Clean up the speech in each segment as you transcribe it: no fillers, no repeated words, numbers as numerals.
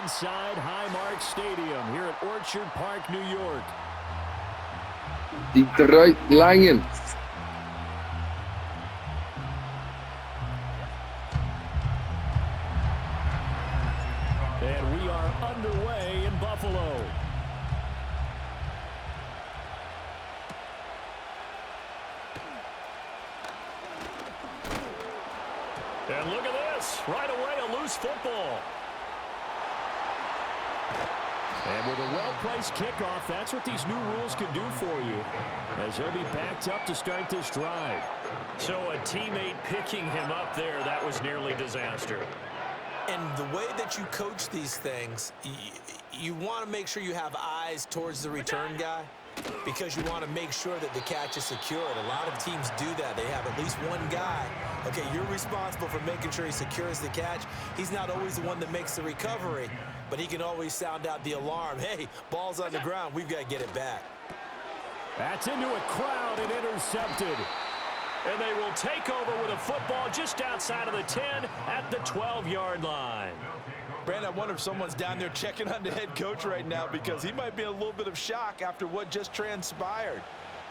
inside Highmark Stadium here at Orchard Park, New York. Detroit Lions. And we are underway in Buffalo. And look at this. Right away, a loose football. And with a well-placed kickoff, that's what these new rules can do for you, as he'll be backed up to start this drive. So a teammate picking him up there, that was nearly disaster. And the way that you coach these things, you want to make sure you have eyes towards the return guy, because you want to make sure that the catch is secured. A lot of teams do that. They have at least one guy. Okay, you're responsible for making sure he secures the catch. He's not always the one that makes the recovery, but he can always sound out the alarm. Hey, ball's on the ground. We've got to get it back. That's into a crowd and intercepted. And they will take over with a football just outside of the 10 at the 12-yard line. Brandon, I wonder if someone's down there checking on the head coach right now, because he might be in a little bit of shock after what just transpired.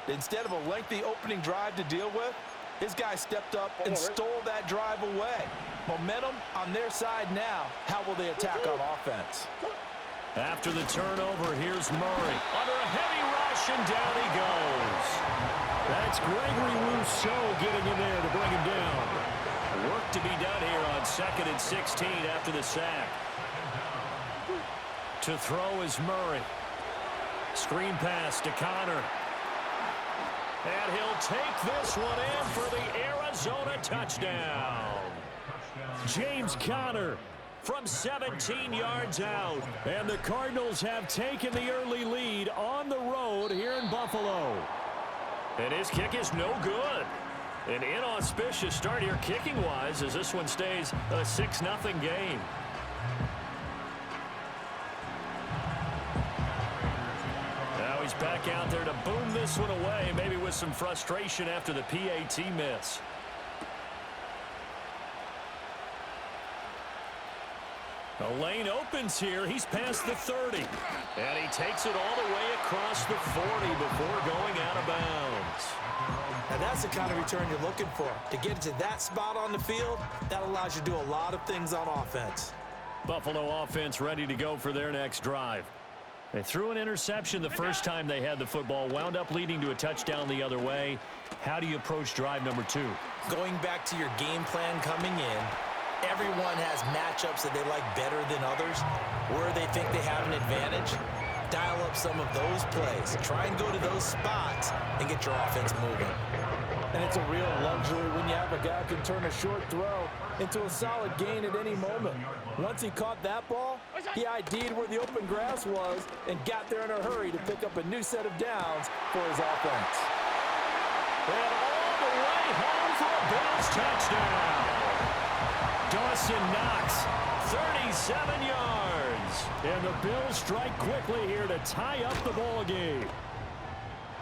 Instead of a lengthy opening drive to deal with, his guy stepped up and stole that drive away. Momentum on their side now. How will they attack on offense? After the turnover, here's Murray. Under a heavy rush, and down he goes. That's Gregory Rousseau getting in there to bring him down. Work to be done here on 2nd and 16 after the sack. To throw is Murray. Screen pass to Connor. And he'll take this one in for the Arizona touchdown. James Conner from 17 yards out. And the Cardinals have taken the early lead on the road here in Buffalo. And his kick is no good. An inauspicious start here kicking-wise as this one stays a 6-0 game. Now he's back out there to boom this one away, maybe with some frustration after the PAT miss. The lane opens here. He's past the 30. And he takes it all the way across the 40 before going out of bounds. And that's the kind of return you're looking for. To get to that spot on the field, that allows you to do a lot of things on offense. Buffalo offense ready to go for their next drive. They threw an interception the first time they had the football, wound up leading to a touchdown the other way. How do you approach drive number 2? Going back to your game plan coming in, everyone has matchups that they like better than others, where they think they have an advantage. Dial up some of those plays. Try and go to those spots and get your offense moving. And it's a real luxury when you have a guy who can turn a short throw into a solid gain at any moment. Once he caught that ball, he ID'd where the open grass was and got there in a hurry to pick up a new set of downs for his offense. And all the way home for a Bills touchdown. Dawson Knox, 37 yards. And the Bills strike quickly here to tie up the ball game.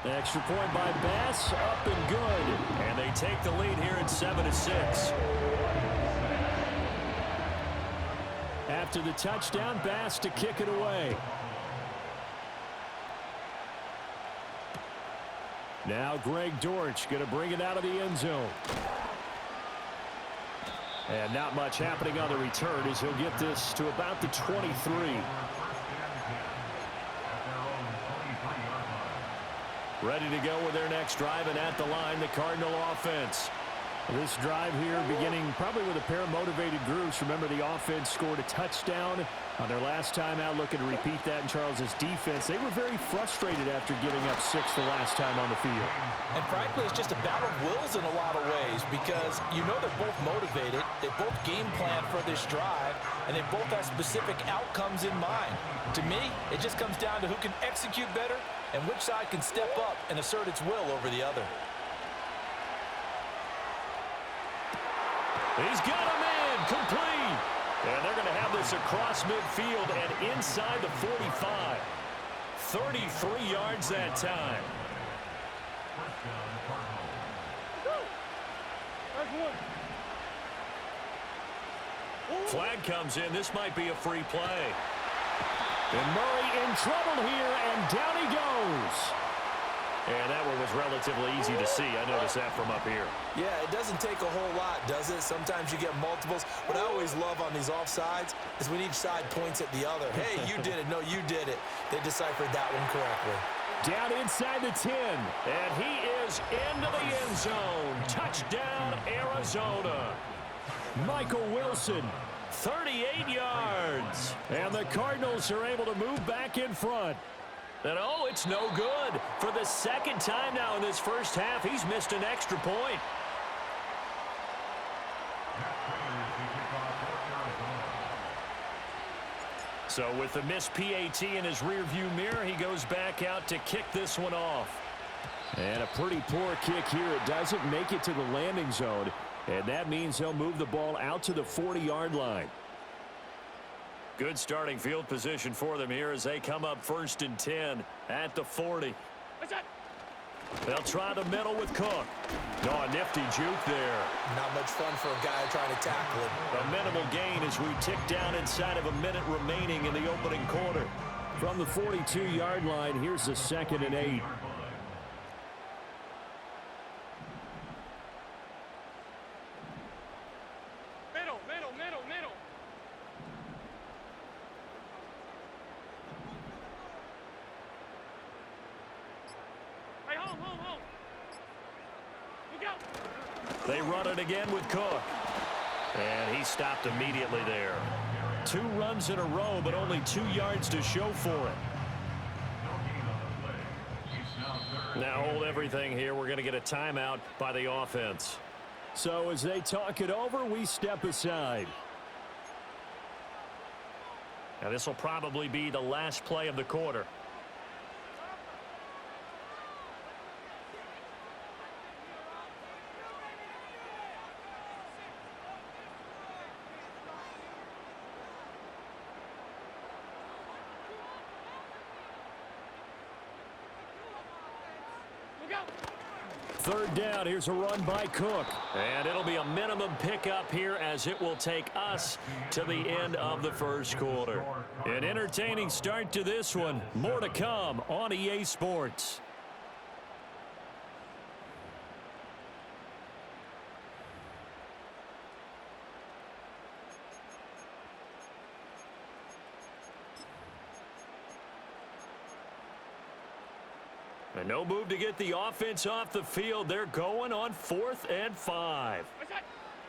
The extra point by Bass, up and good. And they take the lead here at 7-6. After the touchdown, Bass to kick it away. Now Greg Dortch going to bring it out of the end zone. And not much happening on the return as he'll get this to about the 23. Ready to go with their next drive, and at the line, the Cardinal offense. This drive here beginning probably with a pair of motivated groups. Remember, the offense scored a touchdown on their last time out, looking to repeat that in Charles's defense. They were very frustrated after giving up 6 the last time on the field. And frankly, it's just a battle of wills in a lot of ways, because you know they're both motivated, they both game plan for this drive, and they both have specific outcomes in mind. To me, it just comes down to who can execute better and which side can step up and assert its will over the other. He's got him in, complete. And they're going to have this across midfield and inside the 45. 33 yards that time. Flag comes in. This might be a free play. And Murray in trouble here, and down he goes. And that one was relatively easy to see. I noticed that from up here. Yeah, it doesn't take a whole lot, does it? Sometimes you get multiples. What I always love on these offsides is when each side points at the other. Hey, you did it. No, you did it. They deciphered that one correctly. Down inside the 10, and he is into the end zone. Touchdown, Arizona. Michael Wilson, 38 yards. And the Cardinals are able to move back in front. And, oh, it's no good. For the second time now in this first half, he's missed an extra point. So with the missed PAT in his rearview mirror, he goes back out to kick this one off. And a pretty poor kick here. It doesn't make it to the landing zone. And that means they'll move the ball out to the 40-yard line. Good starting field position for them here as they come up 1st and 10 at the 40. They'll try the middle with Cook. Oh, a nifty juke there. Not much fun for a guy trying to tackle it. A minimal gain as we tick down inside of a minute remaining in the opening quarter. From the 42-yard line, here's the 2nd and 8. Middle. Hey, home. Look out. They run it again with Cook. And he stopped immediately there. 2 runs in a row, but only 2 yards to show for it. Now hold everything here. We're going to get a timeout by the offense. So as they talk it over, we step aside. Now this will probably be the last play of the quarter. Third down, here's a run by Cook. And it'll be a minimum pickup here as it will take us to the end of the first quarter. An entertaining start to this one. More to come on EA Sports. And no move to get the offense off the field. They're going on 4th and 5.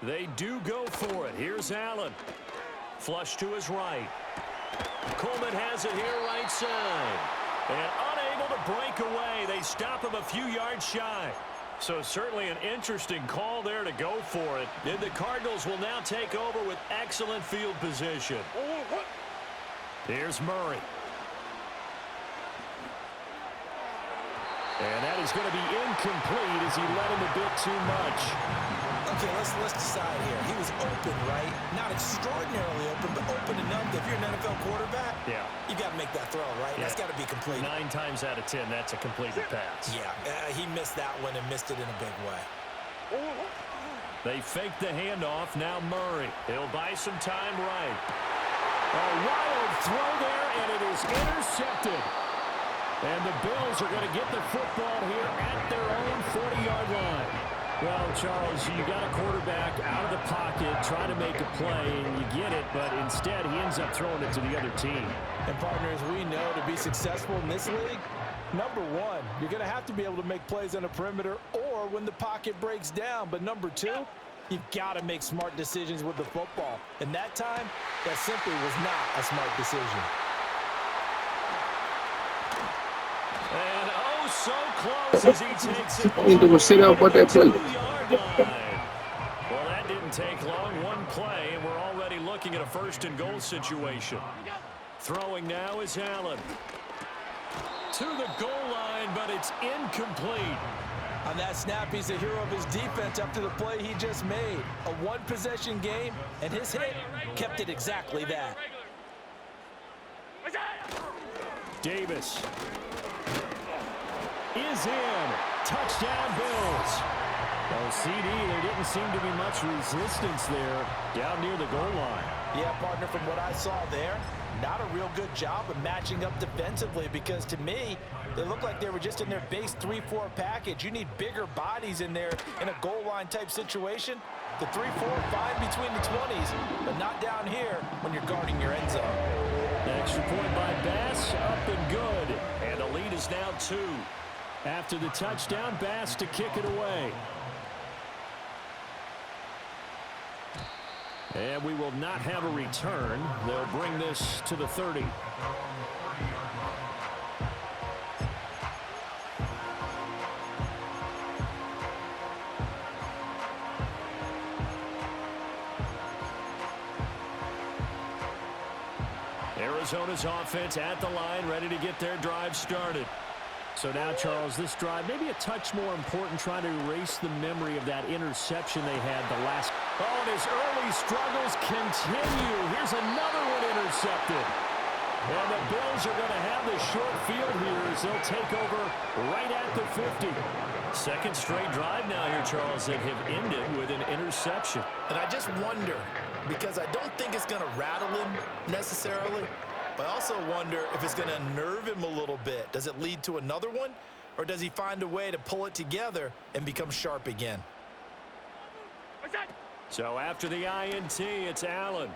They do go for it. Here's Allen. Flush to his right. Coleman has it here right side. And unable to break away. They stop him a few yards shy. So certainly an interesting call there to go for it. And the Cardinals will now take over with excellent field position. Here's Murray. And that is going to be incomplete as he led him a bit too much. Okay, let's decide here. He was open, right? Not extraordinarily open, but open enough that if you're an NFL quarterback, you got to make that throw, right? Yeah. That's got to be complete. 9 times out of 10, that's a completed pass. Yeah, he missed that one and missed it in a big way. They fake the handoff. Now Murray. He'll buy some time right. A wild throw there, and it is intercepted. And the Bills are going to get the football here at their own 40-yard line. Well, Charles, you got a quarterback out of the pocket trying to make a play, and you get it, but instead he ends up throwing it to the other team. And partners, we know to be successful in this league, number one, you're going to have to be able to make plays on the perimeter or when the pocket breaks down. But number two, you've got to make smart decisions with the football. And that time, that simply was not a smart decision. And oh, so close as he takes it. Need to go sit out what they play. Well, that didn't take long. One play, and we're already looking at a 1st and goal situation. Throwing now is Allen. To the goal line, but it's incomplete. On that snap, he's the hero of his defense after the play he just made. A one-possession game, and his hit kept it exactly that. Davis is in. Touchdown, Bills. Oh, CD, there didn't seem to be much resistance there down near the goal line. Yeah, partner, from what I saw there, not a real good job of matching up defensively because to me, they look like they were just in their base 3-4 package. You need bigger bodies in there in a goal line type situation. The 3-4 fine between the 20s, but not down here when you're guarding your end zone. Extra point by Bass, up and good. And the lead is now 2. After the touchdown, Bass to kick it away. And we will not have a return. They'll bring this to the 30. Arizona's offense at the line, ready to get their drive started. So now, Charles, this drive maybe a touch more important, trying to erase the memory of that interception they had the last. Oh, and his early struggles continue. Here's another one intercepted. And the Bills are going to have the short field here as they'll take over right at the 50. Second straight drive now here, Charles, that have ended with an interception. And I just wonder, because I don't think it's going to rattle him necessarily, but I also wonder if it's going to unnerve him a little bit. Does it lead to another one, or does he find a way to pull it together and become sharp again? So after the INT, it's Allen.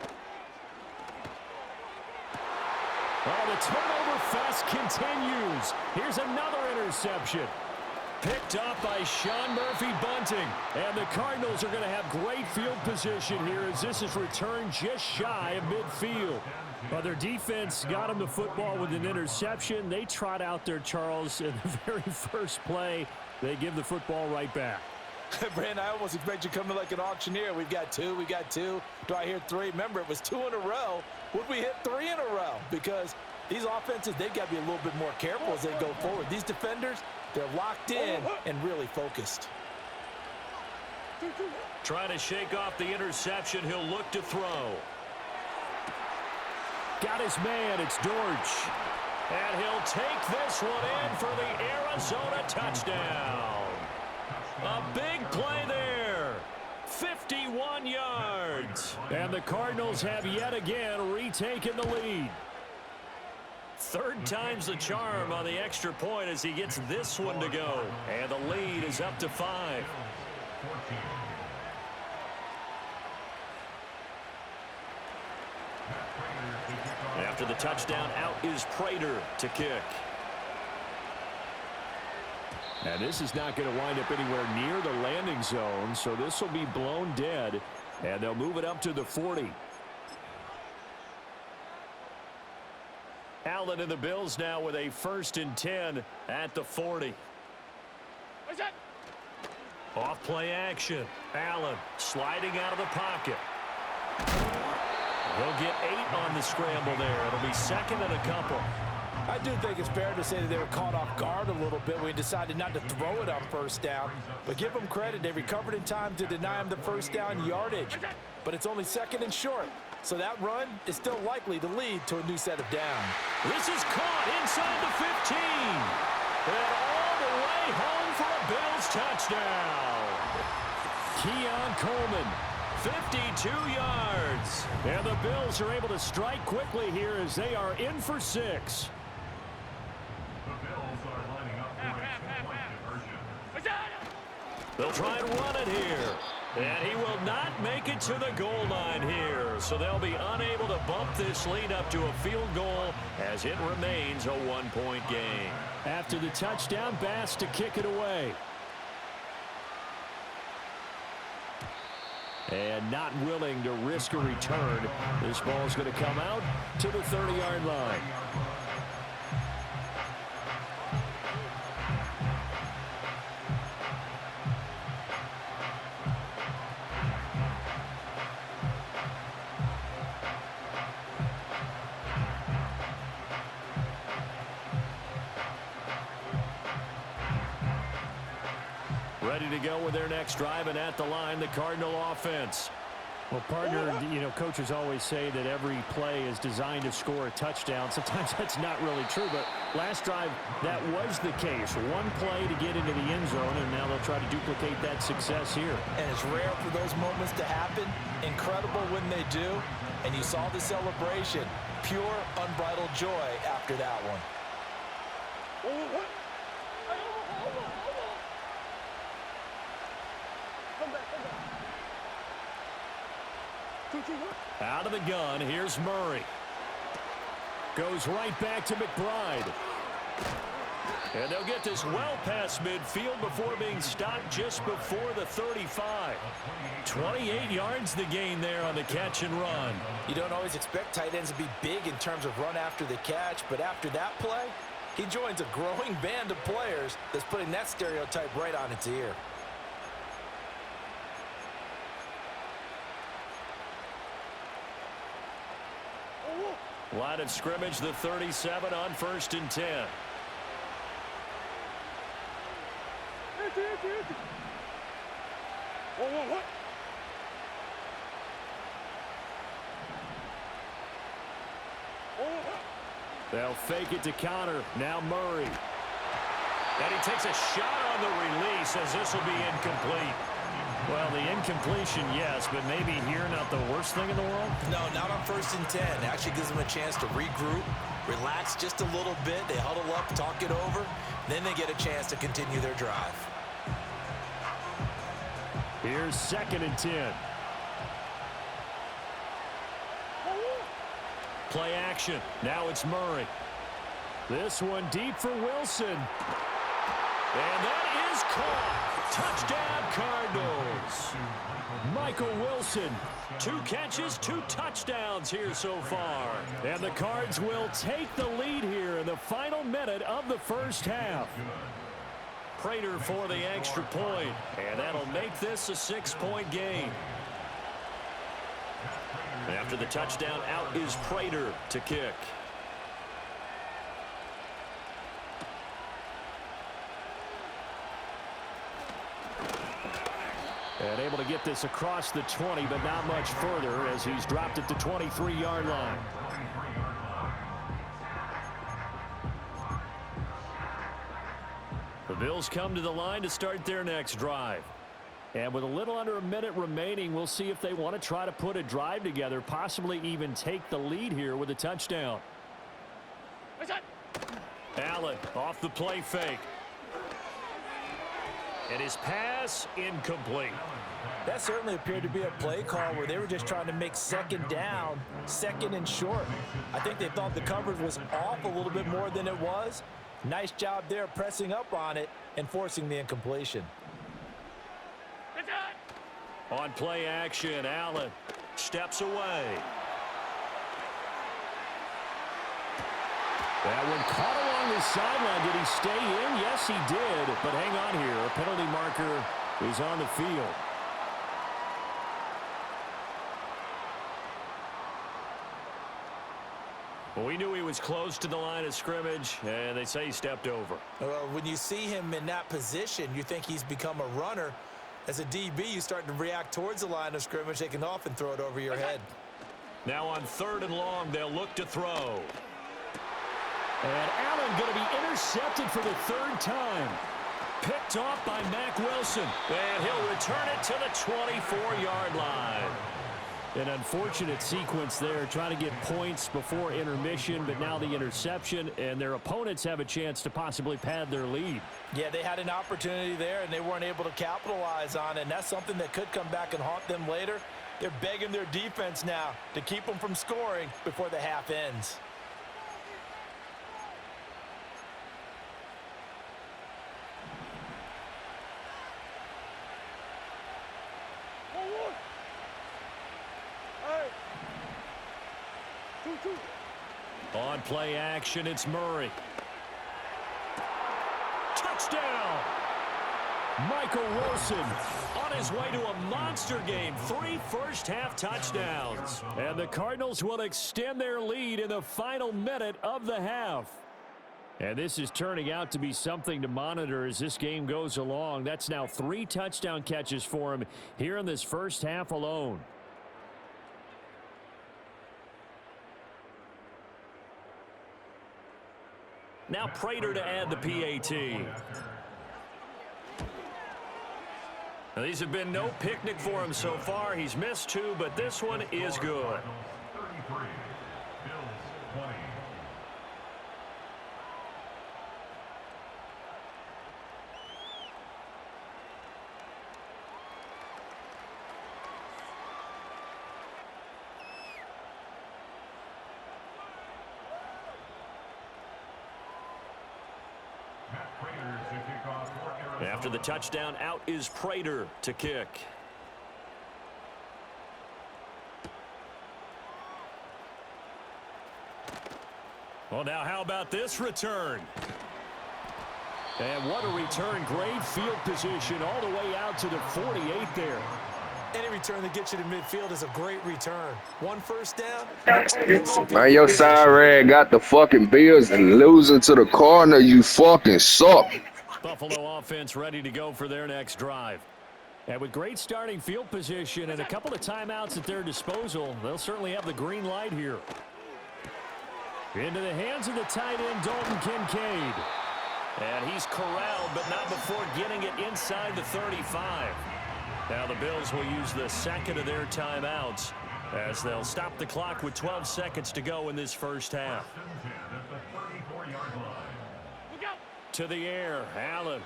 Oh, the turnover fest continues. Here's another interception. Picked up by Sean Murphy-Bunting. And the Cardinals are going to have great field position here as this is returned just shy of midfield. Well, their defense got them the football with an interception. They trot out there, Charles, in the very first play. They give the football right back. Brandon, I almost expect you coming like an auctioneer. We've got 2, we got 2. Do I hear 3? Remember, it was 2 in a row. Would we hit 3 in a row? Because these offenses, they've got to be a little bit more careful as they go forward. These defenders, they're locked in and really focused. Trying to shake off the interception. He'll look to throw. Got his man. It's Dortch. And he'll take this one in for the Arizona touchdown. A big play there. 51 yards. And the Cardinals have yet again retaken the lead. Third time's the charm on the extra point as he gets this one to go. And the lead is up to 5. After the touchdown, out is Prater to kick. And this is not going to wind up anywhere near the landing zone, so this will be blown dead, and they'll move it up to the 40. Allen and the Bills now with a 1st and 10 at the 40. Off play action. Allen sliding out of the pocket. He'll get 8 on the scramble there. It'll be 2nd and a couple. I do think it's fair to say that they were caught off guard a little bit when we decided not to throw it on 1st down. But give them credit. They recovered in time to deny him the 1st down yardage. But it's only 2nd and short. So that run is still likely to lead to a new set of down. This is caught inside the 15. And all the way home for a Bills touchdown. Keon Coleman, 52 yards. And the Bills are able to strike quickly here as they are in for 6. They'll try and run it here. And he will not make it to the goal line here. So they'll be unable to bump this lead up to a field goal as it remains a 1-point game. After the touchdown, Bass to kick it away. And not willing to risk a return. This ball is going to come out to the 30-yard line. Ready to go with their next drive, and at the line, the Cardinal offense. Well, partner, you know, coaches always say that every play is designed to score a touchdown. Sometimes that's not really true, but last drive, that was the case. One play to get into the end zone, and now they'll try to duplicate that success here. And it's rare for those moments to happen. Incredible when they do. And you saw the celebration. Pure, unbridled joy after that one. Out of the gun, here's Murray. Goes right back to McBride. And they'll get this well past midfield before being stopped just before the 35. 28 yards the gain there on the catch and run. You don't always expect tight ends to be big in terms of run after the catch, but after that play, he joins a growing band of players that's putting that stereotype right on its ear. Line of scrimmage, the 37 on 1st and 10. They'll fake it to Connor. Now Murray. And he takes a shot on the release as this will be incomplete. Well, the incompletion, yes, but maybe here not the worst thing in the world? No, not on 1st and 10. It actually gives them a chance to regroup, relax just a little bit. They huddle up, talk it over. Then they get a chance to continue their drive. Here's 2nd and 10. Play action. Now it's Murray. This one deep for Wilson. And that is caught. Touchdown, Cardinals. Michael Wilson, 2 catches, 2 touchdowns here so far. And the Cards will take the lead here in the final minute of the first half. Prater for the extra point, and that'll make this a 6-point game. After the touchdown, out is Prater to kick. And able to get this across the 20, but not much further as he's dropped it to 23-yard line. The Bills come to the line to start their next drive. And with a little under a minute remaining, we'll see if they want to try to put a drive together, possibly even take the lead here with a touchdown. Allen off the play fake. And his pass incomplete. That certainly appeared to be a play call where they were just trying to make 2nd down, 2nd and short. I think they thought the coverage was off a little bit more than it was. Nice job there pressing up on it and forcing the incompletion. On play action, Allen steps away. That one caught along the sideline. Did he stay in? Yes, he did. But hang on here. A penalty marker is on the field. Well, we knew he was close to the line of scrimmage, and they say he stepped over. Well, when you see him in that position, you think he's become a runner. As a DB, you start to react towards the line of scrimmage. They can often throw it over your head. Now on 3rd and long, they'll look to throw. And Allen going to be intercepted for the 3rd time. Picked off by Mack Wilson. And he'll return it to the 24-yard line. An unfortunate sequence there, trying to get points before intermission, but now the interception, and their opponents have a chance to possibly pad their lead. Yeah, they had an opportunity there, and they weren't able to capitalize on it, and that's something that could come back and haunt them later. They're begging their defense now to keep them from scoring before the half ends. On play action, it's Murray. Touchdown! Michael Wilson on his way to a monster game. 3 first-half touchdowns. And the Cardinals will extend their lead in the final minute of the half. And this is turning out to be something to monitor as this game goes along. That's now 3 touchdown catches for him here in this first half alone. Now Prater to add the PAT. Now, these have been no picnic for him so far. He's missed 2, but this one is good. After the touchdown, out is Prater to kick. Well, now how about this return? And what a return. Great field position all the way out to the 48 there. Any return that gets you to midfield is a great return. One first down. Man, your side rag got the fucking Bills and losing to the corner. You fucking suck. Buffalo offense ready to go for their next drive. And with great starting field position and a couple of timeouts at their disposal, they'll certainly have the green light here. Into the hands of the tight end, Dalton Kincaid. And he's corralled, but not before getting it inside the 35. Now the Bills will use the second of their timeouts as they'll stop the clock with 12 seconds to go in this first half. To the air, Allen.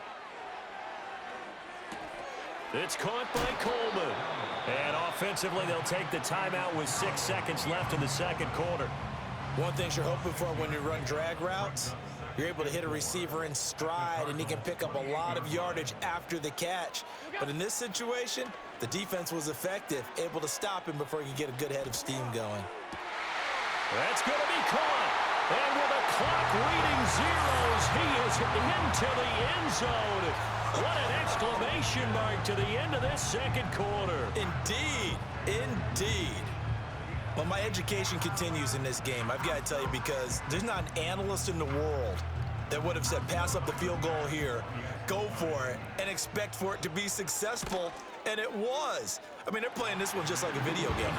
It's caught by Coleman. And offensively, they'll take the timeout with 6 seconds left in the second quarter. One thing you're hoping for when you run drag routes, you're able to hit a receiver in stride, and he can pick up a lot of yardage after the catch. But in this situation, the defense was effective, able to stop him before he could get a good head of steam going. That's going to be caught. And with the clock reading zeros, he is into the end zone. What an exclamation mark to the end of this second quarter. Indeed. Indeed. Well, my education continues in this game, I've got to tell you, because there's not an analyst in the world that would have said pass up the field goal here, go for it, and expect for it to be successful, and it was. I mean, they're playing this one just like a video game.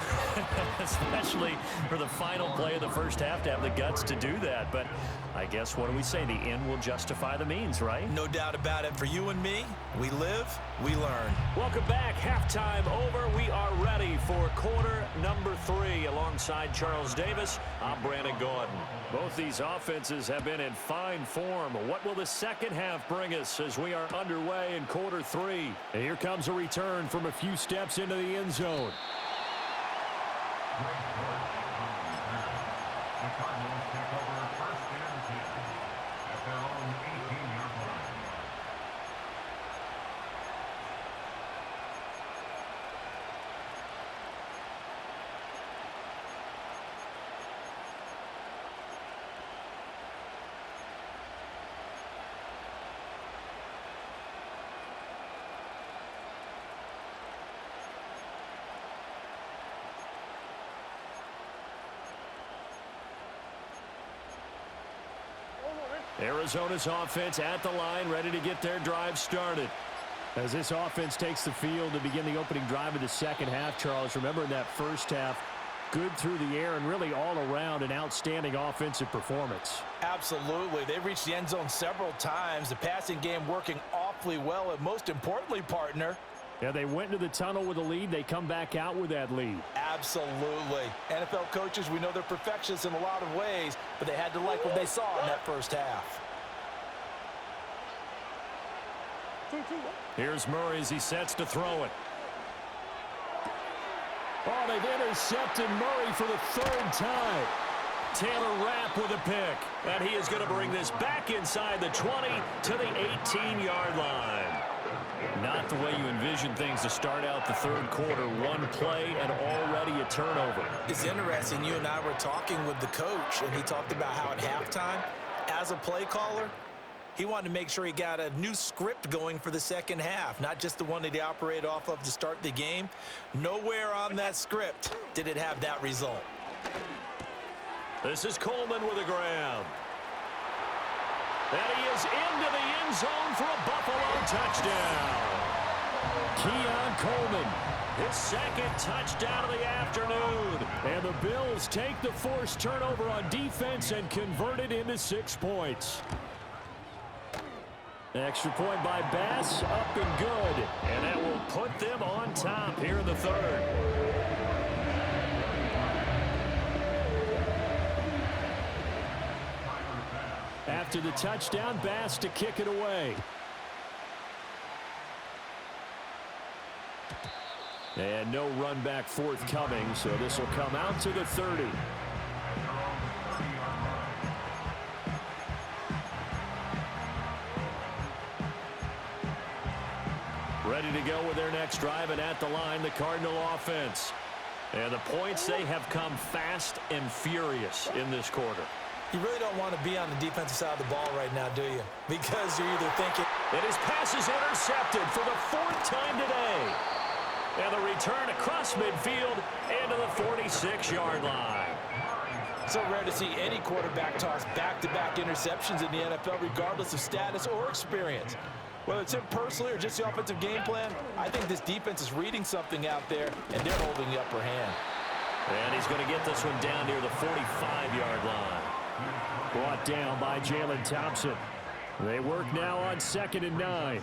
Especially for the final play of the first half to have the guts to do that. But I guess, what do we say? The end will justify the means, right? No doubt about it. For you and me, we live, we learn. Welcome back. Halftime over. We are ready for quarter number 3. Alongside Charles Davis, I'm Brandon Gordon. Both these offenses have been in fine form. What will the second half bring us as we are underway in quarter 3? And here comes a return from a few steps into the end zone. Arizona's offense at the line, ready to get their drive started. As this offense takes the field to begin the opening drive of the second half, Charles, remember in that first half, good through the air and really all around an outstanding offensive performance. Absolutely. They reached the end zone several times. The passing game working awfully well, and most importantly, partner, yeah, they went into the tunnel with a lead. They come back out with that lead. absolutely. NFL coaches, we know they're perfectionists in a lot of ways, but they had to like what they saw in that first half. Here's Murray as he sets to throw it. Oh, they've intercepted Murray for the 3rd time. Taylor Rapp with a pick. And he is going to bring this back inside the 20 to the 18-yard line. Not the way you envision things to start out the third quarter. One play and already a turnover. It's interesting. You and I were talking with the coach, and he talked about how at halftime, as a play caller, he wanted to make sure he got a new script going for the second half, not just the one that he operated off of to start the game. Nowhere on that script did it have that result. This is Coleman with a grab. And he is into the end zone for a Buffalo touchdown. Keon Coleman, his second touchdown of the afternoon. And the Bills take the forced turnover on defense and convert it into 6 points. Extra point by Bass, up and good. And that will put them on top here in the third. After the touchdown, Bass to kick it away. And no run back forthcoming, so this will come out to the 30. ready to go with their next drive, and at the line, the Cardinal offense. And the points, they have come fast and furious in this quarter. You really don't want to be on the defensive side of the ball right now, do you? Because you're either thinking... And his pass is intercepted for the 4th time today. And the return across midfield into the 46-yard line. So rare to see any quarterback toss back-to-back interceptions in the NFL, regardless of status or experience. Whether it's him personally or just the offensive game plan, I think this defense is reading something out there, and they're holding the upper hand. And he's going to get this one down near the 45-yard line. Brought down by Jalen Thompson. They work now on 2nd and 9.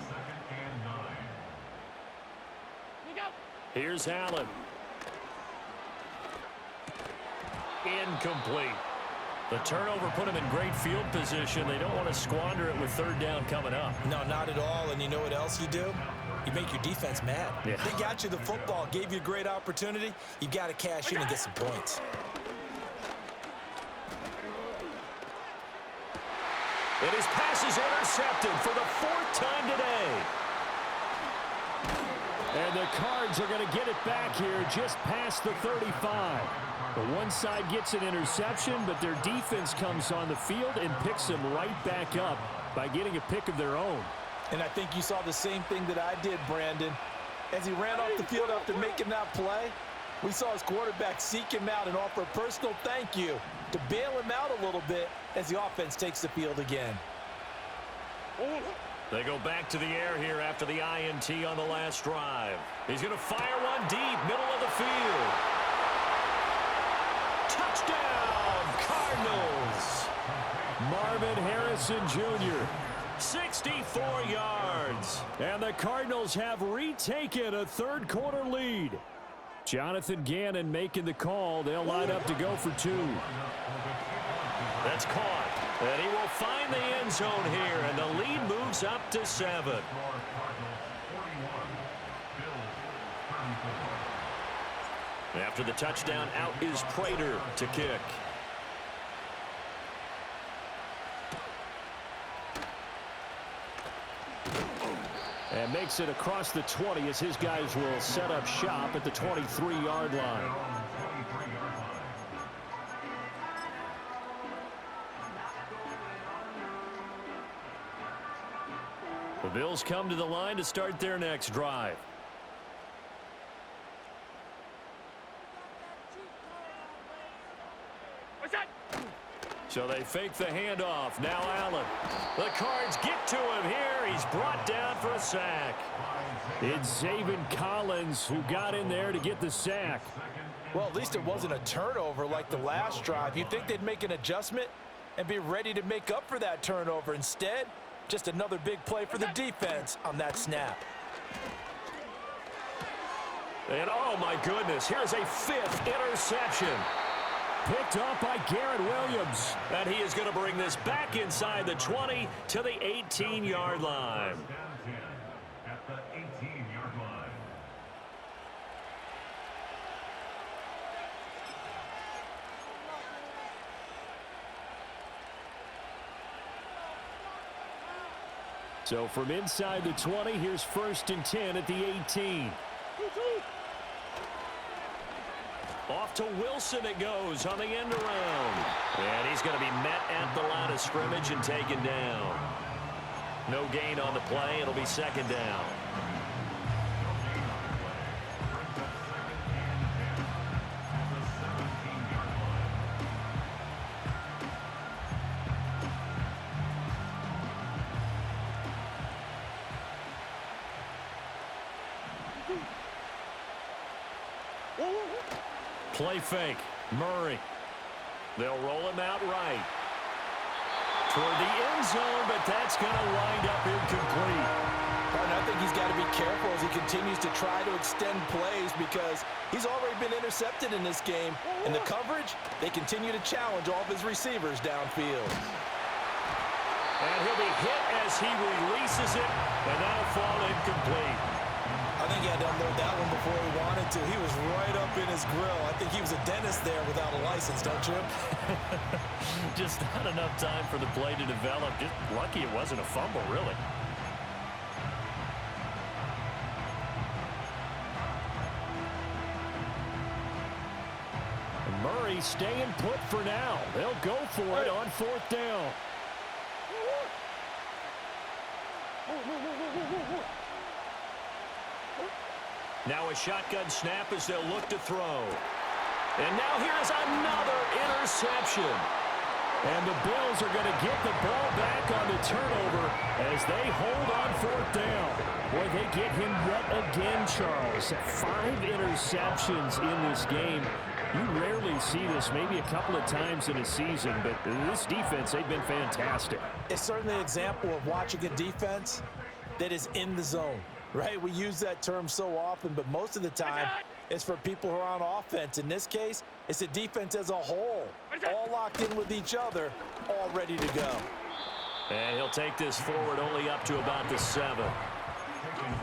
Here's Allen. Incomplete. The turnover put him in great field position. They don't want to squander it with 3rd down coming up. No, not at all. And you know what else you do? You make your defense mad. Yeah. They got you the football, gave you a great opportunity. You got to cash in and get some points. And his pass is intercepted for the 4th time today. And the Cards are going to get it back here just past the 35. The one side gets an interception, but their defense comes on the field and picks them right back up by getting a pick of their own. And I think you saw the same thing that I did, Brandon. As he ran off the field after making that play, we saw his quarterback seek him out and offer a personal thank you to bail him out a little bit as the offense takes the field again. They go back to the air here after the INT on the last drive. He's going to fire one deep, middle of the field. Touchdown, Cardinals! Marvin Harrison Jr., 64 yards. And the Cardinals have retaken a 3rd quarter lead. Jonathan Gannon making the call. They'll line up to go for 2. That's caught. And he will find the end zone here, and the lead moves up to 7. After the touchdown, out is Prater to kick. And makes it across the 20 as his guys will set up shop at the 23-yard line. The Bills come to the line to start their next drive. So they fake the handoff. Now Allen. The Cards get to him here. He's brought down for a sack. It's Zaven Collins who got in there to get the sack. Well, at least it wasn't a turnover like the last drive. You'd think they'd make an adjustment and be ready to make up for that turnover. Instead, just another big play for the defense on that snap. And oh my goodness, here's a 5th interception. Picked up by Garrett Williams. And he is going to bring this back inside the 20 to the 18-yard line. At the 18-yard line. So from inside the 20, here's 1st and 10 at the 18. Off to Wilson it goes on the end around. And he's going to be met at the line of scrimmage and taken down. No gain on the play. It'll be 2nd down. Play fake. Murray. They'll roll him out right. Toward the end zone, but that's going to wind up incomplete. And I think he's got to be careful as he continues to try to extend plays because he's already been intercepted in this game. In the coverage, they continue to challenge all of his receivers downfield. And he'll be hit as he releases it, and that'll fall incomplete. I think he had to unload that one before he wanted to. He was right up in his grill. I think he was a dentist there without a license, don't you? Just not enough time for the play to develop. Just lucky it wasn't a fumble, really. he's staying put for now. They'll go for it on 4th down. Now a shotgun snap as they'll look to throw. And now here's another interception. And the Bills are going to get the ball back on the turnover as they hold on 4th down. Boy, they get him yet again, Charles. 5 interceptions in this game. You rarely see this, maybe a couple of times in a season, but this defense, they've been fantastic. It's certainly an example of watching a defense that is in the zone, right? We use that term so often, but most of the time, it's for people who are on offense. In this case, it's the defense as a whole, all locked in with each other, all ready to go. And he'll take this forward only up to about the 7.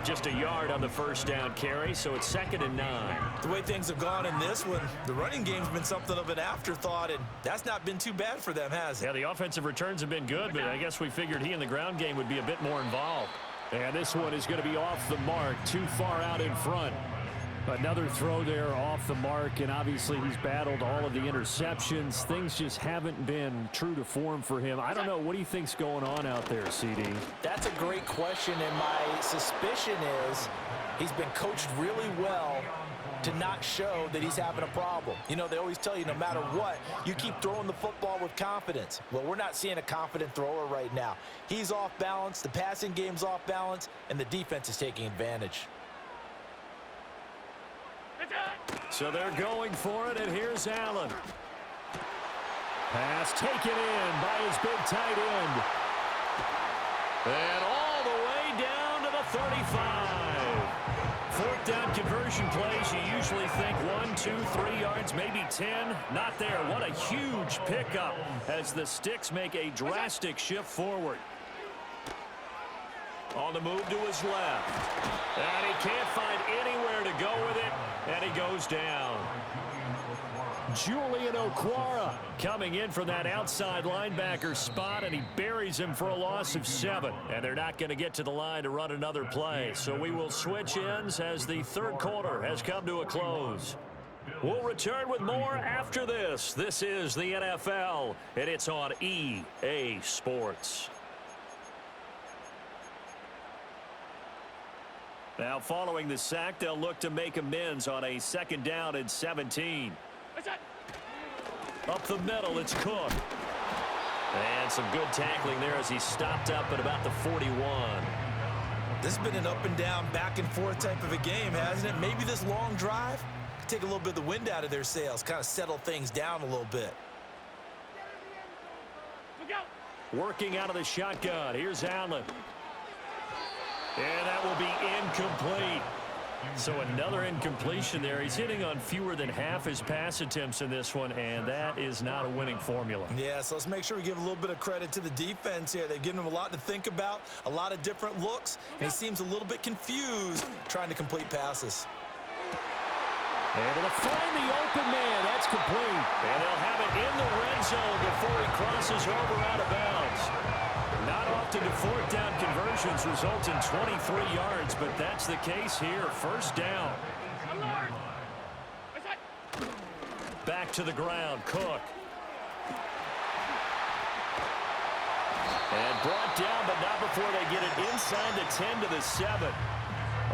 Just a yard on the 1st down carry, so it's 2nd and 9. The way things have gone in this one, the running game's been something of an afterthought, and that's not been too bad for them, has it? Yeah, the offensive returns have been good, but I guess we figured he in the ground game would be a bit more involved. And this one is going to be off the mark, too far out in front. Another throw there off the mark, and obviously he's battled all of the interceptions. Things just haven't been true to form for him. I don't know. What do you think's going on out there, CD? That's a great question, and my suspicion is he's been coached really well to not show that he's having a problem. You know, they always tell you no matter what, you keep throwing the football with confidence. Well, we're not seeing a confident thrower right now. He's off balance, the passing game's off balance, and the defense is taking advantage. So they're going for it, and here's Allen. Pass taken in by his big tight end. And all the way down to the 35. 4th down conversion plays, you usually think 1, 2, 3 yards, maybe 10. Not there. What a huge pickup as the Sticks make a drastic shift forward. On the move to his left. And he can't find anywhere to go with it. And he goes down. Julian Okwara coming in from that outside linebacker spot, and he buries him for a loss of 7. And they're not going to get to the line to run another play. So we will switch ends as the 3rd quarter has come to a close. We'll return with more after this. This is the NFL, and it's on EA Sports. Now, following the sack, they'll look to make amends on a 2nd down and 17. Up the middle, it's Cook. And some good tackling there as he stopped up at about the 41. This has been an up and down, back and forth type of a game, hasn't it? Maybe this long drive could take a little bit of the wind out of their sails, kind of settle things down a little bit. Working out of the shotgun. Here's Allen. And that will be incomplete. So another incompletion there. He's hitting on fewer than half his pass attempts in this one, and that is not a winning formula. Yeah, so let's make sure we give a little bit of credit to the defense here. They've given him a lot to think about, a lot of different looks, and he seems a little bit confused trying to complete passes. Able to find the open man. That's complete. And they'll have it in the red zone before he crosses over out of bounds. Not often do 4th down conversions result in 23 yards, but that's the case here. 1st down. Back to the ground, Cook. And brought down, but not before they get it inside the 10 to the 7.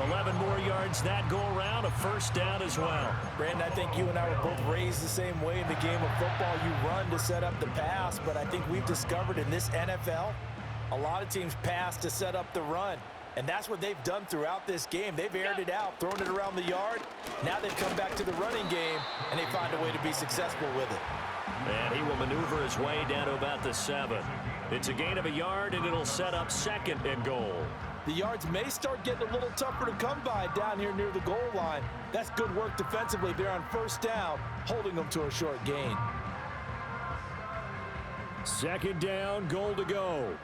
11 more yards that go around, a 1st down as well. Brandon, I think you and I were both raised the same way in the game of football. You run to set up the pass, but I think we've discovered in this NFL, a lot of teams pass to set up the run. And that's what they've done throughout this game. They've aired it out, thrown it around the yard. Now they've come back to the running game, and they find a way to be successful with it. And he will maneuver his way down to about the 7. It's a gain of a yard, and it'll set up 2nd and goal. The yards may start getting a little tougher to come by down here near the goal line. That's good work defensively there on 1st down, holding them to a short gain. 2nd down, goal to go.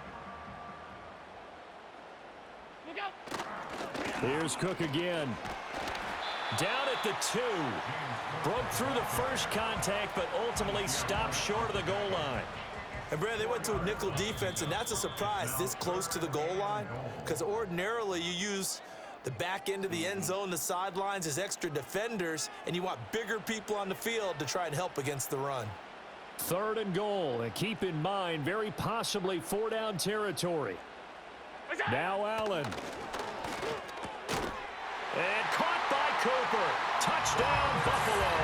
Here's Cook again. Down at the 2. Broke through the first contact, but ultimately stopped short of the goal line. And, Brad, they went to a nickel defense, and that's a surprise this close to the goal line, because ordinarily you use The back end of the end zone, the sidelines is extra defenders, and you want bigger people on the field to try and help against the run. 3rd and goal, and keep in mind, very possibly 4-down territory. Now Allen. And caught by Cooper. Touchdown, Buffalo.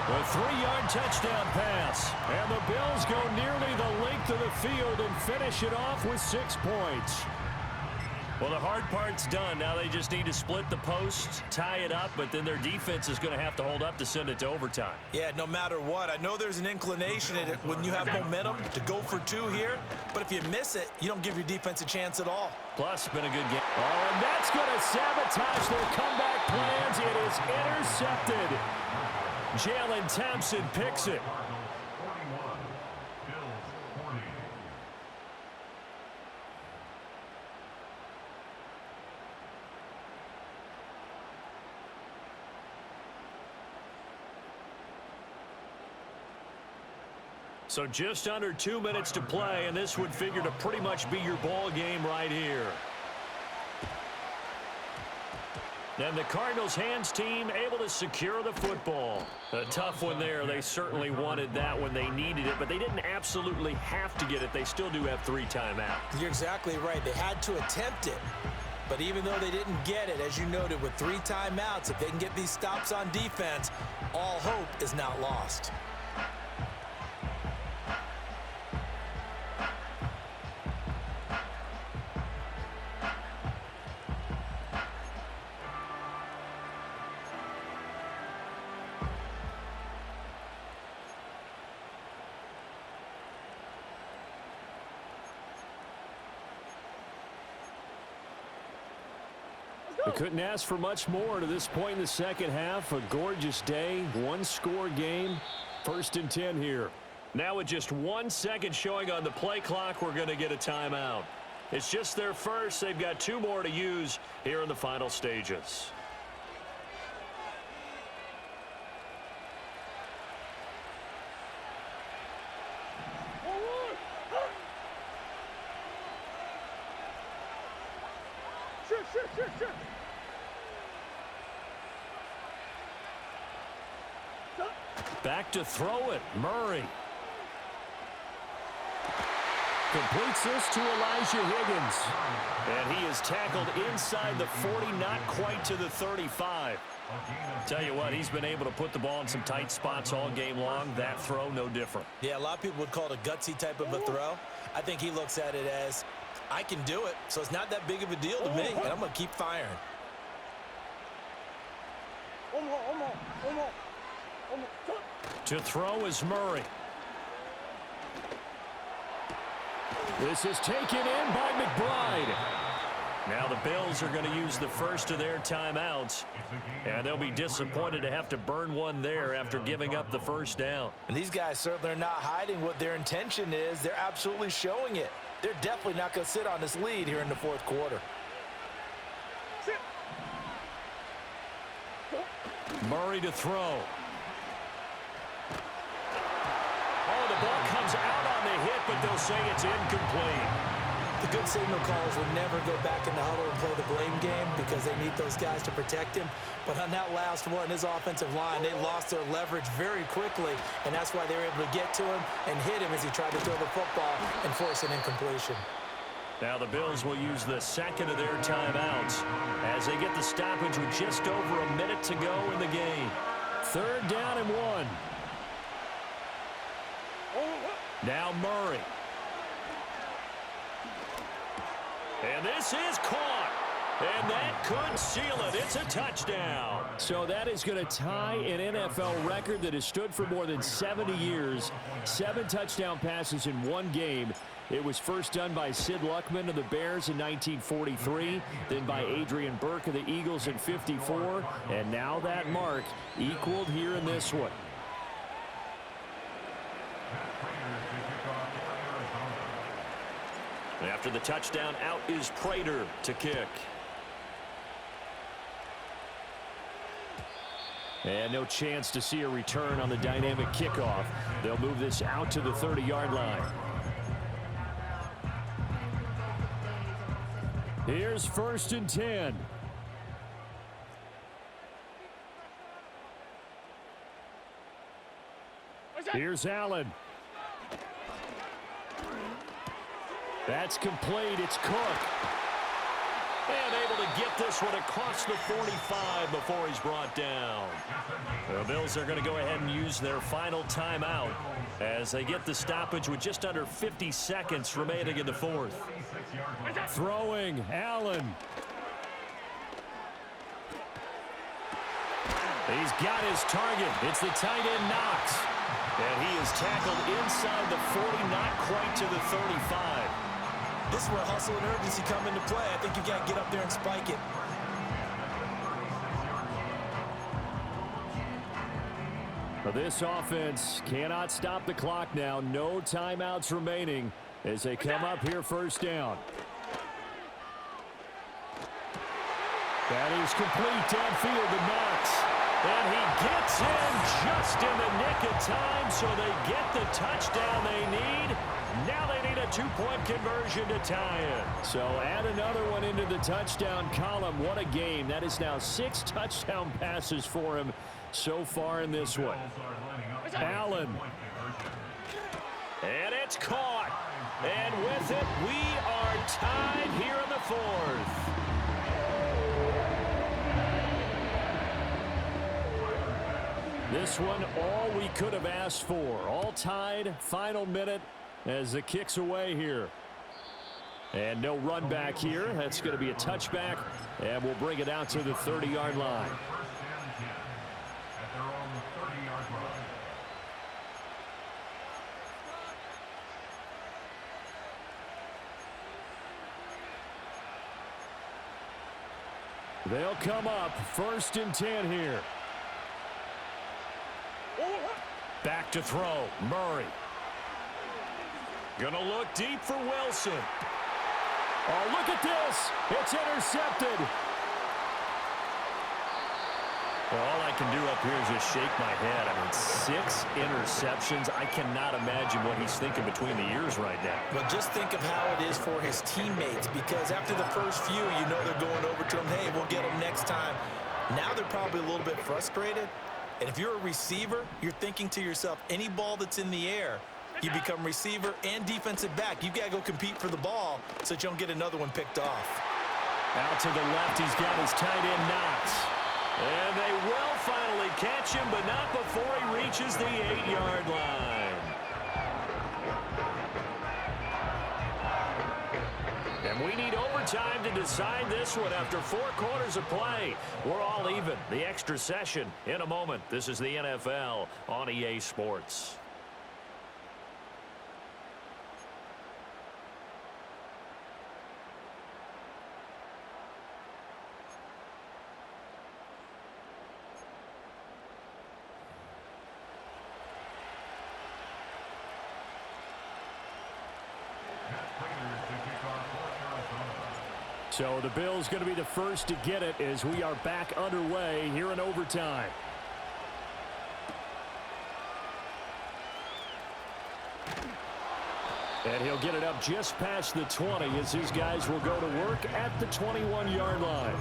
A 3-yard touchdown pass. And the Bills go nearly the length of the field and finish it off with 6 points. Well, the hard part's done. Now they just need to split the post, tie it up, but then their defense is going to have to hold up to send it to overtime. Yeah, no matter what. I know there's an inclination in it when you have momentum to go for 2 here, but if you miss it, you don't give your defense a chance at all. Plus, been a good game. Oh, and that's going to sabotage their comeback plans. It is intercepted. Jalen Thompson picks it. So just under 2 minutes to play, and this would figure to pretty much be your ball game right here. And the Cardinals hands team able to secure the football. A tough one there. They certainly wanted that when they needed it, but they didn't absolutely have to get it. They still do have 3 timeouts. You're exactly right. They had to attempt it. But even though they didn't get it, as you noted, with 3 timeouts, if they can get these stops on defense, all hope is not lost. They couldn't ask for much more to this point in the second half. A gorgeous day, 1-score game. 1st and 10 here. Now with just 1 second showing on the play clock, we're going to get a timeout. It's just their first. They've got 2 more to use here in the final stages. Back to throw it, Murray. Completes this to Elijah Higgins. And he is tackled inside the 40, not quite to the 35. Tell you what, he's been able to put the ball in some tight spots all game long. That throw, no different. Yeah, a lot of people would call it a gutsy type of a throw. I think he looks at it as, I can do it, so it's not that big of a deal to me, and I'm going to keep firing. To throw is Murray. This is taken in by McBride. Now the Bills are going to use the first of their timeouts, and they'll be disappointed to have to burn one there after giving up the first down. And these guys certainly are not hiding what their intention is. They're absolutely showing it. They're definitely not going to sit on this lead here in the 4th quarter. Murray to throw. Oh, the ball comes out on the hit, but they'll say it's incomplete. The good signal callers will never go back in the huddle and play the blame game because they need those guys to protect him. But on that last one, his offensive line, they lost their leverage very quickly, and that's why they were able to get to him and hit him as he tried to throw the football and force an incompletion. Now the Bills will use the second of their timeouts as they get the stoppage with just over a minute to go in the game. 3rd down and 1. Now Murray. And this is caught. And that could seal it. It's a touchdown. So that is going to tie an NFL record that has stood for more than 70 years. 7 touchdown passes in 1 game. It was first done by Sid Luckman of the Bears in 1943, then by Adrian Burke of the Eagles in 54, and now that mark equaled here in this one. After the touchdown, out is Prater to kick. And no chance to see a return on the dynamic kickoff. They'll move this out to the 30-yard line. Here's 1st and 10. Here's Allen. That's complete. It's Cook. And able to get this one across the 45 before he's brought down. The Bills are going to go ahead and use their final timeout as they get the stoppage with just under 50 seconds remaining in the fourth. Throwing, Allen. He's got his target. It's the tight end Knox. And he is tackled inside the 40, not quite to the 35. This is where hustle and urgency come into play. I think you've got to get up there and spike it. This offense cannot stop the clock now. No timeouts remaining as they come up here 1st down. That is complete downfield to Knox. And he gets in just in the nick of time, so they get the touchdown they need. Now they need a 2-point conversion to tie it. So add another one into the touchdown column. What a game. That is now 6 touchdown passes for him so far in this one. Allen. And it's caught. And with it, we are tied here in the 4th. This one, all we could have asked for. All tied, final minute as the kick's away here. And no run back here. That's going to be a touchback, and we'll bring it out to the 30-yard line. They'll come up 1st and 10 here. Back to throw, Murray. Gonna look deep for Wilson. Oh, look at this. It's intercepted. Well, all I can do up here is just shake my head. I mean, 6 interceptions. I cannot imagine what he's thinking between the ears right now. Well, just think of how it is for his teammates, because after the first few, you know they're going over to him, hey, we'll get him next time. Now they're probably a little bit frustrated. And if you're a receiver, you're thinking to yourself, any ball that's in the air, you become receiver and defensive back. You've got to go compete for the ball so that you don't get another one picked off. Out to the left, he's got his tight end Knox. And they will finally catch him, but not before he reaches the 8-yard line. And we need overtime to decide this one after 4 quarters of play. We're all even. The extra session in a moment. This is the NFL on EA Sports. So the Bills going to be the first to get it as we are back underway here in overtime. And he'll get it up just past the 20 as his guys will go to work at the 21-yard line.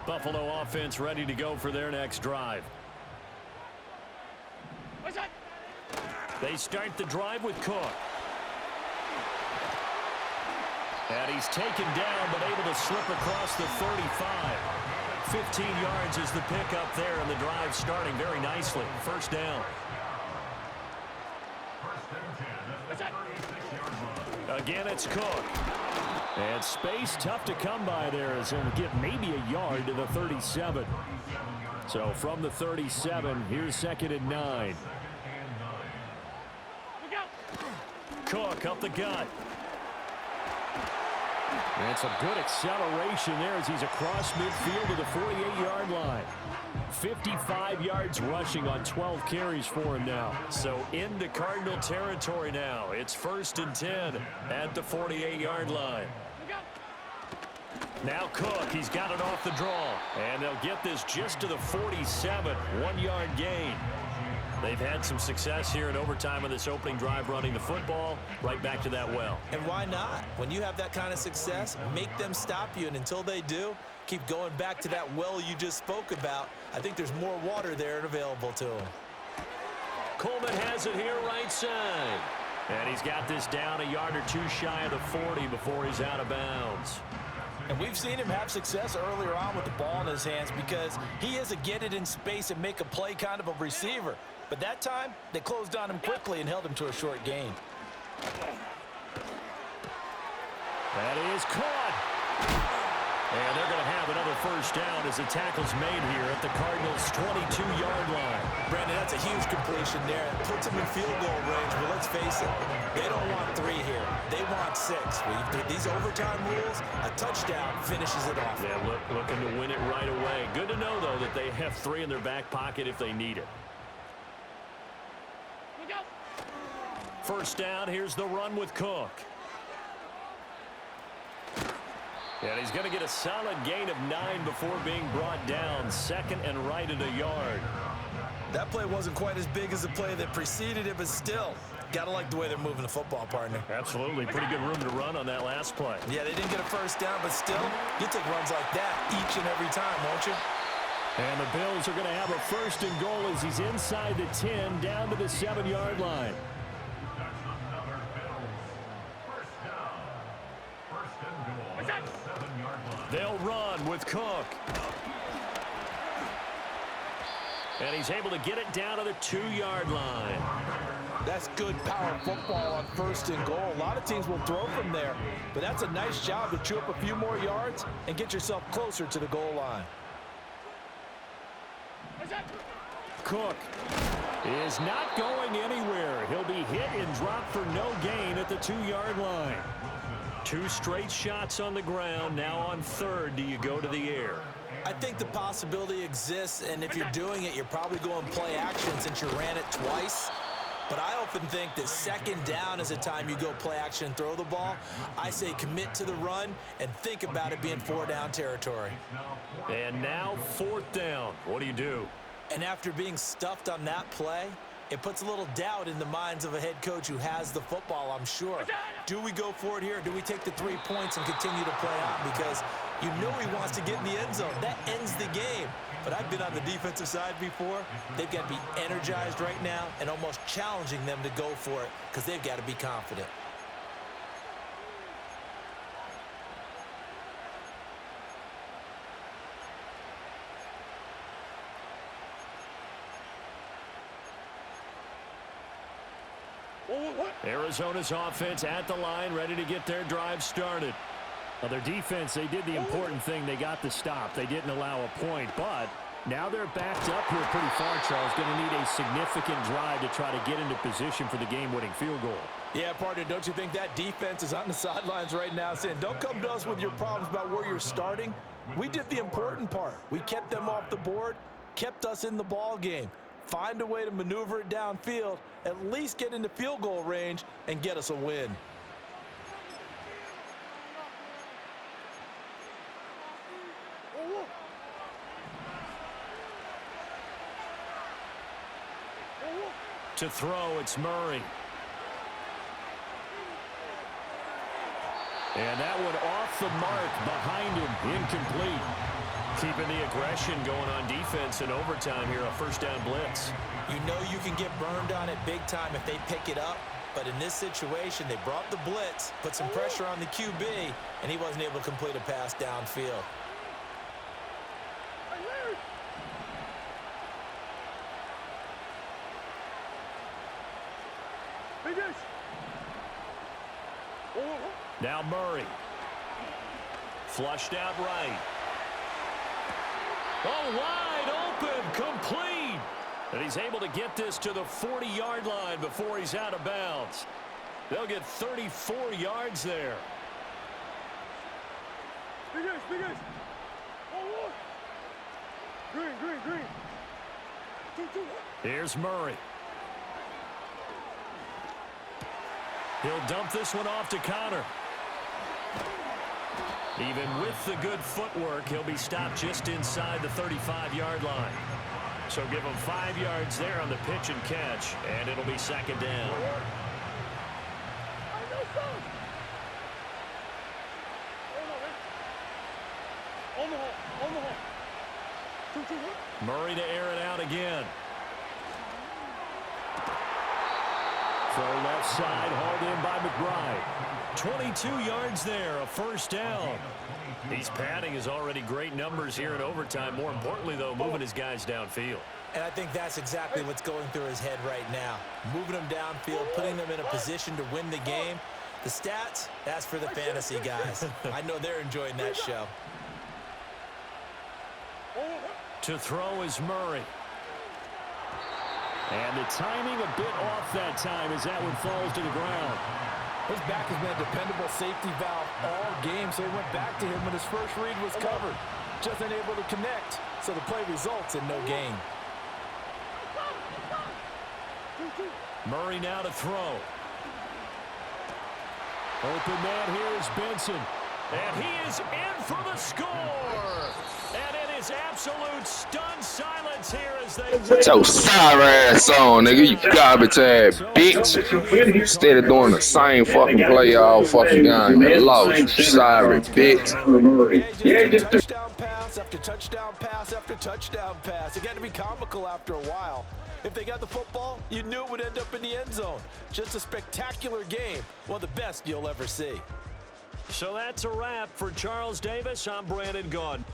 Buffalo offense ready to go for their next drive. They start the drive with Cook. And he's taken down, but able to slip across the 35. 15 yards is the pickup there, and the drive starting very nicely. First down. Again, it's Cook. And space tough to come by there as he'll get maybe a yard to the 37. So from the 37, here's 2nd and 9. Cook up the gut. And some good acceleration there as he's across midfield to the 48-yard line. 55 yards rushing on 12 carries for him now. So into Cardinal territory now. It's 1st and 10 at the 48-yard line. Now Cook, he's got it off the draw. And they'll get this just to the 47, 1-yard gain. They've had some success here in overtime on this opening drive running the football. Right back to that well. And why not? When you have that kind of success, make them stop you. And until they do, keep going back to that well you just spoke about. I think there's more water there and available to them. Coleman has it here right side. And he's got this down a yard or two shy of the 40 before he's out of bounds. And we've seen him have success earlier on with the ball in his hands because he is a get it in space and make a play kind of a receiver. But that time, they closed on him quickly and held him to a short gain. That is caught. And they're going to have another first down as the tackle's made here at the Cardinals' 22-yard line. Brandon, that's a huge completion there. It puts them in field goal range, but let's face it, they don't want 3 here. They want 6. With these overtime rules, a touchdown finishes it off. Yeah, looking to win it right away. Good to know, though, that they have 3 in their back pocket if they need it. First down, here's the run with Cook. And he's going to get a solid gain of 9 before being brought down. Second and right at a yard. That play wasn't quite as big as the play that preceded it, but still, got to like the way they're moving the football, partner. Absolutely. Pretty good room to run on that last play. Yeah, they didn't get a first down, but still, you take runs like that each and every time, won't you? And the Bills are going to have a first and goal as he's inside the 10, down to the 7-yard line. They'll run with Cook. And he's able to get it down to the 2-yard line. That's good power football on first and goal. A lot of teams will throw from there, but that's a nice job to chew up a few more yards and get yourself closer to the goal line. Cook is not going anywhere. He'll be hit and dropped for no gain at the 2-yard line. 2 straight shots on the ground. Now on third, do you go to the air? I think the possibility exists, and if you're doing it, you're probably going play action since you ran it twice. But I often think that second down is a time you go play action and throw the ball. I say commit to the run and think about it being 4-down territory. And now 4th down. What do you do? And after being stuffed on that play, it puts a little doubt in the minds of a head coach who has the football, I'm sure. Do we go for it here? Do we take the 3 points and continue to play on? Because you know he wants to get in the end zone. That ends the game. But I've been on the defensive side before. They've got to be energized right now and almost challenging them to go for it because they've got to be confident. Arizona's offense at the line, ready to get their drive started. Well, their defense, they did the important thing. They got the stop. They didn't allow a point, but now they're backed up here pretty far, Charles. Going to need a significant drive to try to get into position for the game-winning field goal. Yeah, partner, don't you think that defense is on the sidelines right now saying, don't come to us with your problems about where you're starting. We did the important part. We kept them off the board, kept us in the ball game. Find a way to maneuver it downfield, at least get into field goal range, and get us a win. To throw, it's Murray. And that one off the mark behind him, incomplete. Keeping the aggression going on defense in overtime here, a first down blitz. You know you can get burned on it big time if they pick it up, but in this situation, they brought the blitz, put some pressure on the QB, and he wasn't able to complete a pass downfield. Now Murray. Flushed out right. Oh, wide open, complete. And he's able to get this to the 40-yard line before he's out of bounds. They'll get 34 yards there. Big guys. Oh, green. 2. Here's Murray. He'll dump this one off to Connor. Even with the good footwork, he'll be stopped just inside the 35-yard line. So give him 5 yards there on the pitch and catch, and it'll be second down. Murray to air it out again. Throw left side, hauled in by McBride. 22 yards there, a first down. He's padding his already great numbers here in overtime. More importantly, though, moving his guys downfield. And I think that's exactly what's going through his head right now. Moving them downfield, putting them in a position to win the game. The stats, that's for the fantasy guys. I know they're enjoying that show. To throw is Murray. And the timing a bit off that time as that one falls to the ground. His back has been a dependable safety valve all game, so he went back to him when his first read was covered. Just unable to connect, so the play results in no gain. Murray now to throw. Open man here is Benson. And he is in for the score. And it is absolute stunned silence here as they... Get your sorry ass on, nigga. You garbage ass bitch. Instead of doing the same fucking play all fucking game. You lost. Sorry, bitch. Yeah, just touchdown pass after touchdown pass after touchdown pass. It got to be comical after a while. If they got the football, you knew it would end up in the end zone. Just a spectacular game. One of the best you'll ever see. So that's a wrap for Charles Davis. I'm Brandon Gaudin.